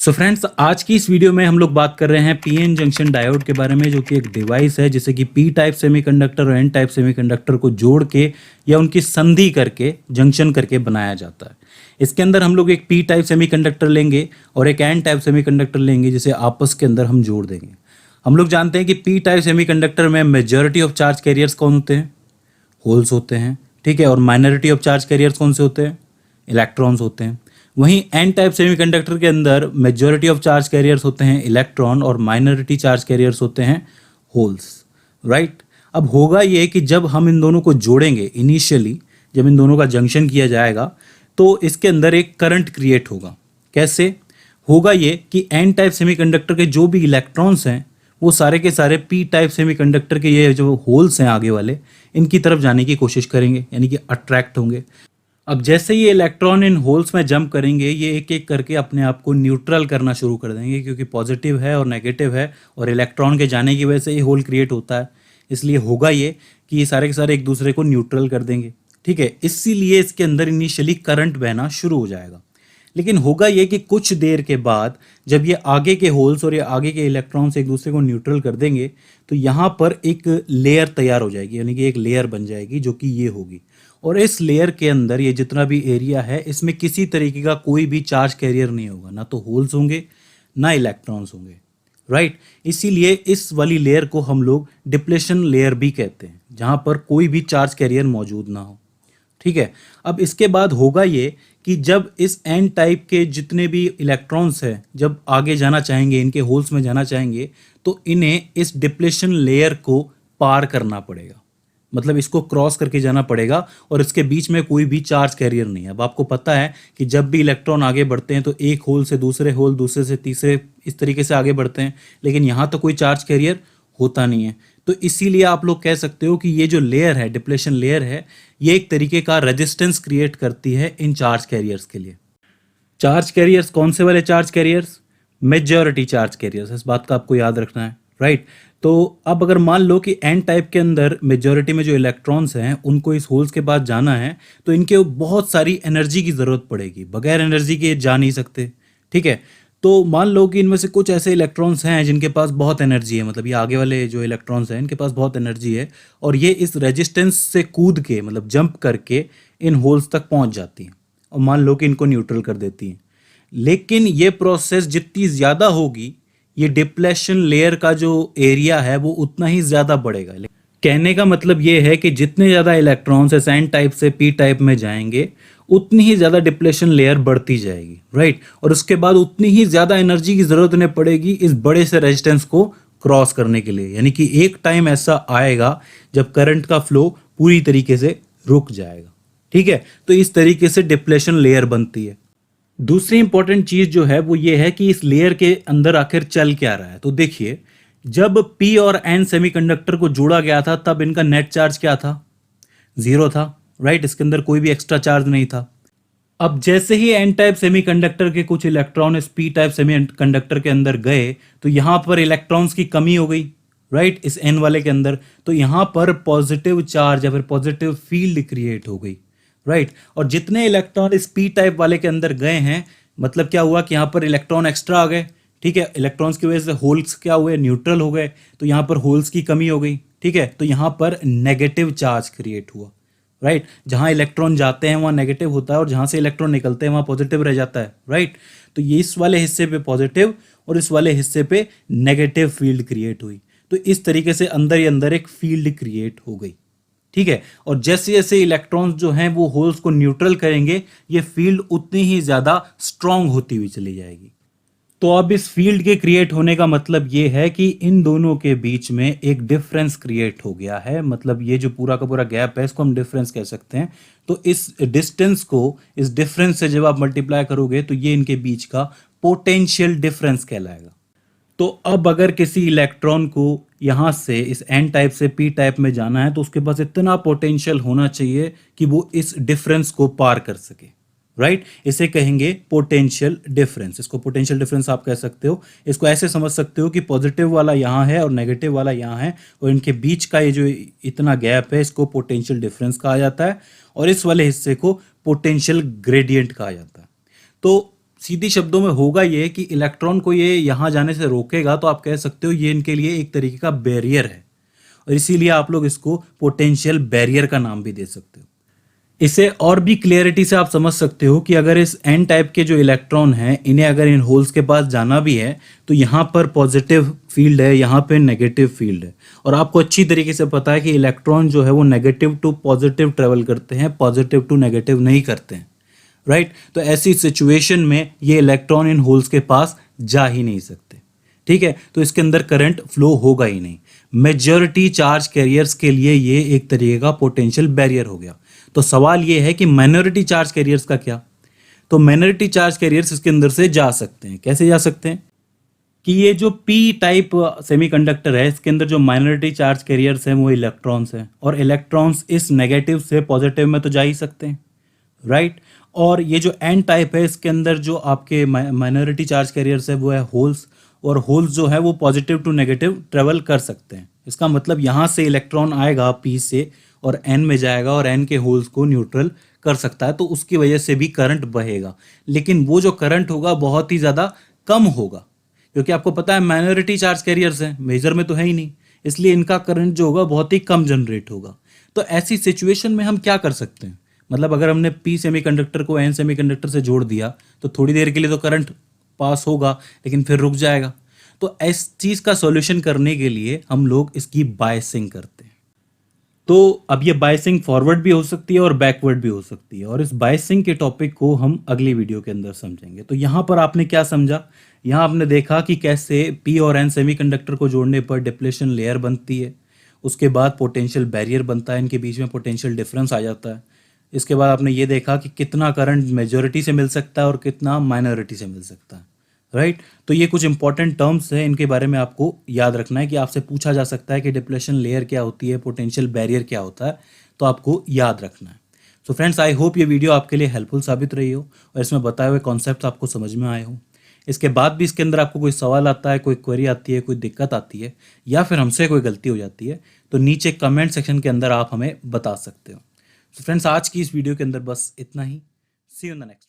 So friends, आज की इस वीडियो में हम लोग बात कर रहे हैं पीएन जंक्शन डायोड के बारे में, जो कि एक डिवाइस है जिसे कि पी टाइप सेमीकंडक्टर और एन टाइप सेमीकंडक्टर को जोड़ के या उनकी संधि करके जंक्शन करके बनाया जाता है। इसके अंदर हम लोग एक पी टाइप सेमीकंडक्टर लेंगे और एक एन टाइप सेमीकंडक्टर लेंगे, जिसे आपस के अंदर हम जोड़ देंगे। हम लोग जानते हैं कि पी टाइप सेमीकंडक्टर में मेजॉरिटी ऑफ चार्ज कैरियर्स कौन होते हैं? होल्स होते हैं, ठीक है। और माइनॉरिटी ऑफ चार्ज कैरियर्स कौन से होते हैं? इलेक्ट्रॉन्स होते हैं। वहीं एन टाइप सेमीकंडक्टर के अंदर मेजॉरिटी ऑफ चार्ज कैरियर्स होते हैं इलेक्ट्रॉन और माइनॉरिटी चार्ज कैरियर्स होते हैं होल्स, राइट। अब होगा ये कि जब हम इन दोनों को जोड़ेंगे, इनिशियली जब इन दोनों का जंक्शन किया जाएगा तो इसके अंदर एक करंट क्रिएट होगा। कैसे होगा ये कि एन टाइप सेमीकंडक्टर के जो भी इलेक्ट्रॉन्स हैं वो सारे के सारे पी टाइप सेमीकंडक्टर के ये जो होल्स हैं आगे वाले, इनकी तरफ जाने की कोशिश करेंगे, यानी कि अट्रैक्ट होंगे। अब जैसे ये इलेक्ट्रॉन इन होल्स में जंप करेंगे, ये एक एक करके अपने आप को न्यूट्रल करना शुरू कर देंगे, क्योंकि पॉजिटिव है और नेगेटिव है और इलेक्ट्रॉन के जाने की वजह से ये होल क्रिएट होता है। इसलिए होगा ये कि ये सारे के सारे एक दूसरे को न्यूट्रल कर देंगे, ठीक है। इसीलिए इसके अंदर इनिशियली करंट बहना शुरू हो जाएगा। लेकिन होगा ये कि कुछ देर के बाद जब ये आगे के होल्स और ये आगे के इलेक्ट्रॉन्स एक दूसरे को न्यूट्रल कर देंगे तो यहाँ पर एक लेयर तैयार हो जाएगी, यानी कि एक लेयर बन जाएगी जो कि ये होगी। और इस लेयर के अंदर ये जितना भी एरिया है, इसमें किसी तरीके का कोई भी चार्ज कैरियर नहीं होगा, ना तो होल्स होंगे ना इलेक्ट्रॉन्स होंगे, राइट। इसीलिए इस वाली लेयर को हम लोग डिप्लेशन लेयर भी कहते हैं, जहाँ पर कोई भी चार्ज कैरियर मौजूद ना हो, ठीक है। अब इसके बाद होगा ये कि जब इस एन टाइप के जितने भी इलेक्ट्रॉन्स हैं जब आगे जाना चाहेंगे, इनके होल्स में जाना चाहेंगे, तो इन्हें इस डिप्लेशन लेयर को पार करना पड़ेगा, मतलब इसको क्रॉस करके जाना पड़ेगा। और इसके बीच में कोई भी चार्ज कैरियर नहीं है। अब आपको पता है कि जब भी इलेक्ट्रॉन आगे बढ़ते हैं तो एक होल से दूसरे होल, दूसरे से तीसरे, इस तरीके से आगे बढ़ते हैं, लेकिन यहाँ तो कोई चार्ज कैरियर होता नहीं है। तो इसीलिए आप लोग कह सकते हो कि ये जो लेयर है, डिप्लेशन लेयर है, ये एक तरीके का रेजिस्टेंस क्रिएट करती है इन चार्ज कैरियर्स के लिए। चार्ज कैरियर्स कौन से वाले charge carriers? Majority charge carriers, इस बात का आपको याद रखना है, राइट। तो अब अगर मान लो कि एन टाइप के अंदर मेजॉरिटी में जो इलेक्ट्रॉन्स हैं उनको इस होल्स के पास जाना है, तो इनके बहुत सारी एनर्जी की ज़रूरत पड़ेगी, बगैर एनर्जी के जा नहीं सकते, ठीक है। तो मान लो कि इनमें से कुछ ऐसे इलेक्ट्रॉन्स हैं जिनके पास बहुत एनर्जी है, मतलब ये आगे वाले जो इलेक्ट्रॉन्स हैं इनके पास बहुत एनर्जी है और ये इस रेजिस्टेंस से कूद के, मतलब जंप करके इन होल्स तक पहुंच जाती हैं और मान लो कि इनको न्यूट्रल कर देती हैं। लेकिन ये प्रोसेस जितनी ज़्यादा होगी, ये डिप्लेशन लेयर का जो एरिया है वो उतना ही ज़्यादा बढ़ेगा। कहने का मतलब ये है कि जितने ज़्यादा इलेक्ट्रॉन्स एस एन टाइप से पी टाइप में जाएंगे, उतनी ही ज़्यादा डिप्लेशन लेयर बढ़ती जाएगी, राइट। और उसके बाद उतनी ही ज़्यादा एनर्जी की ज़रूरत उन्हें पड़ेगी इस बड़े से रेजिस्टेंस को क्रॉस करने के लिए। यानी कि एक टाइम ऐसा आएगा जब करंट का फ्लो पूरी तरीके से रुक जाएगा, ठीक है। तो इस तरीके से डिप्लेशन लेयर बनती है। दूसरी इंपॉर्टेंट चीज़ जो है वो ये है कि इस लेयर के अंदर आखिर चल क्या रहा है। तो देखिए, जब पी और एन सेमीकंडक्टर को जोड़ा गया था तब इनका नेट चार्ज क्या था? 0 था, राइट। इसके अंदर कोई भी एक्स्ट्रा चार्ज नहीं था। अब जैसे ही एन टाइप सेमीकंडक्टर के कुछ इलेक्ट्रॉन इस पी टाइप सेमीकंडक्टर के अंदर गए तो यहाँ पर इलेक्ट्रॉन्स की कमी हो गई, राइट, इस एन वाले के अंदर। तो यहाँ पर पॉजिटिव चार्ज या फिर पॉजिटिव फील्ड क्रिएट हो गई, राइट। और जितने इलेक्ट्रॉन इस पी टाइप वाले के अंदर गए हैं, मतलब क्या हुआ कि यहाँ पर इलेक्ट्रॉन एक्स्ट्रा आ गए, ठीक है। इलेक्ट्रॉन्स की वजह से होल्स क्या हुए? न्यूट्रल हो गए। तो यहाँ पर होल्स की कमी हो गई, ठीक है। तो यहाँ पर नेगेटिव चार्ज क्रिएट हुआ, राइट। जहाँ इलेक्ट्रॉन जाते हैं वहाँ नेगेटिव होता है और जहाँ से इलेक्ट्रॉन निकलते हैं वहाँ पॉजिटिव रह जाता है, राइट। तो ये इस वाले हिस्से पे पॉजिटिव और इस वाले हिस्से पे नेगेटिव फील्ड क्रिएट हुई। तो इस तरीके से अंदर ही अंदर एक फील्ड क्रिएट हो गई, ठीक है। और जैसे जैसे इलेक्ट्रॉन्स जो हैं वो होल्स को न्यूट्रल करेंगे, ये फील्ड उतनी ही ज़्यादा स्ट्रांग होती हुई चली जाएगी। तो अब इस फील्ड के क्रिएट होने का मतलब ये है कि इन दोनों के बीच में एक डिफरेंस क्रिएट हो गया है। मतलब ये जो पूरा का पूरा गैप है, इसको हम डिफरेंस कह सकते हैं। तो इस डिस्टेंस को, इस डिफरेंस से जब आप मल्टीप्लाई करोगे तो ये इनके बीच का पोटेंशियल डिफरेंस कहलाएगा। तो अब अगर किसी इलेक्ट्रॉन को यहाँ से इस एन टाइप से पी टाइप में जाना है तो उसके पास इतना पोटेंशियल होना चाहिए कि वो इस डिफरेंस को पार कर सके, राइट। इसे कहेंगे पोटेंशियल डिफरेंस। इसको पोटेंशियल डिफरेंस आप कह सकते हो। इसको ऐसे समझ सकते हो कि पॉजिटिव वाला यहाँ है और नेगेटिव वाला यहाँ है और इनके बीच का ये जो इतना गैप है इसको पोटेंशियल डिफरेंस कहा जाता है और इस वाले हिस्से को पोटेंशियल ग्रेडियंट कहा जाता है। तो सीधी शब्दों में होगा ये कि इलेक्ट्रॉन को ये यहाँ जाने से रोकेगा, तो आप कह सकते हो ये इनके लिए एक तरीके का बैरियर है, और इसीलिए आप लोग इसको पोटेंशियल बैरियर का नाम भी दे सकते हो। इसे और भी क्लियरिटी से आप समझ सकते हो कि अगर इस एन टाइप के जो इलेक्ट्रॉन हैं, इन्हें अगर इन होल्स के पास जाना भी है तो यहाँ पर पॉजिटिव फील्ड है, यहाँ पे नेगेटिव फील्ड है, और आपको अच्छी तरीके से पता है कि इलेक्ट्रॉन जो है वो नेगेटिव टू पॉजिटिव ट्रेवल करते हैं, पॉजिटिव टू नेगेटिव नहीं करते हैं, राइट। तो ऐसी सिचुएशन में ये इलेक्ट्रॉन इन होल्स के पास जा ही नहीं सकते, ठीक है। तो इसके अंदर करंट फ्लो होगा ही नहीं। मेजॉरिटी चार्ज कैरियर्स के लिए ये एक तरीके का पोटेंशियल बैरियर हो गया। तो सवाल ये है कि माइनॉरिटी चार्ज कैरियर्स का क्या? तो माइनॉरिटी चार्ज कैरियर्स इसके अंदर से जा सकते हैं। कैसे जा सकते हैं? कि ये जो पी टाइप सेमीकंडक्टर है, इसके अंदर जो माइनॉरिटी चार्ज कैरियर्स हैं वो इलेक्ट्रॉन्स हैं, और इलेक्ट्रॉन्स इस नेगेटिव से पॉजिटिव में तो जा ही सकते हैं, राइट। और ये जो एन टाइप है, इसके अंदर जो आपके माइनॉरिटी चार्ज कैरियर्स है वो है होल्स, और होल्स जो है वो पॉजिटिव टू नेगेटिव ट्रेवल कर सकते हैं। इसका मतलब यहाँ से इलेक्ट्रॉन आएगा पी से और एन में जाएगा और एन के होल्स को न्यूट्रल कर सकता है, तो उसकी वजह से भी करंट बहेगा। लेकिन वो जो करंट होगा बहुत ही ज़्यादा कम होगा, क्योंकि आपको पता है माइनॉरिटी चार्ज कैरियर्स हैं, मेजर में तो है ही नहीं, इसलिए इनका करंट जो होगा बहुत ही कम जनरेट होगा। तो ऐसी सिचुएशन में हम क्या कर सकते हैं? मतलब अगर हमने पी सेमीकंडक्टर को एन सेमीकंडक्टर से जोड़ दिया तो थोड़ी देर के लिए तो करंट पास होगा, लेकिन फिर रुक जाएगा। तो इस चीज़ का सॉल्यूशन करने के लिए हम लोग इसकी बायसिंग करते हैं। तो अब ये बायसिंग फॉरवर्ड भी हो सकती है और बैकवर्ड भी हो सकती है, और इस बायसिंग के टॉपिक को हम अगली वीडियो के अंदर समझेंगे। तो यहाँ पर आपने क्या समझा? यहाँ आपने देखा कि कैसे पी और एन सेमीकंडक्टर को जोड़ने पर डिप्लेशन लेयर बनती है, उसके बाद पोटेंशियल बैरियर बनता है, इनके बीच में पोटेंशियल डिफरेंस आ जाता है। इसके बाद आपने ये देखा कि कितना करंट मेजॉरिटी से मिल सकता है और कितना माइनॉरिटी से मिल सकता है, राइट। तो ये कुछ इंपॉर्टेंट टर्म्स हैं, इनके बारे में आपको याद रखना है कि आपसे पूछा जा सकता है कि डिप्लेशन लेयर क्या होती है, पोटेंशियल बैरियर क्या होता है, तो आपको याद रखना है। सो फ्रेंड्स, आई होप ये वीडियो आपके लिए हेल्पफुल साबित रही हो और इसमें बताए हुए कॉन्सेप्ट आपको समझ में आए हो। इसके बाद भी इसके अंदर आपको कोई सवाल आता है, कोई क्वेरी आती है, कोई दिक्कत आती है, या फिर हमसे कोई गलती हो जाती है, तो नीचे कमेंट सेक्शन के अंदर आप हमें बता सकते हो। तो फ्रेंड्स, आज की इस वीडियो के अंदर बस इतना ही। सी यू इन द नेक्स्ट।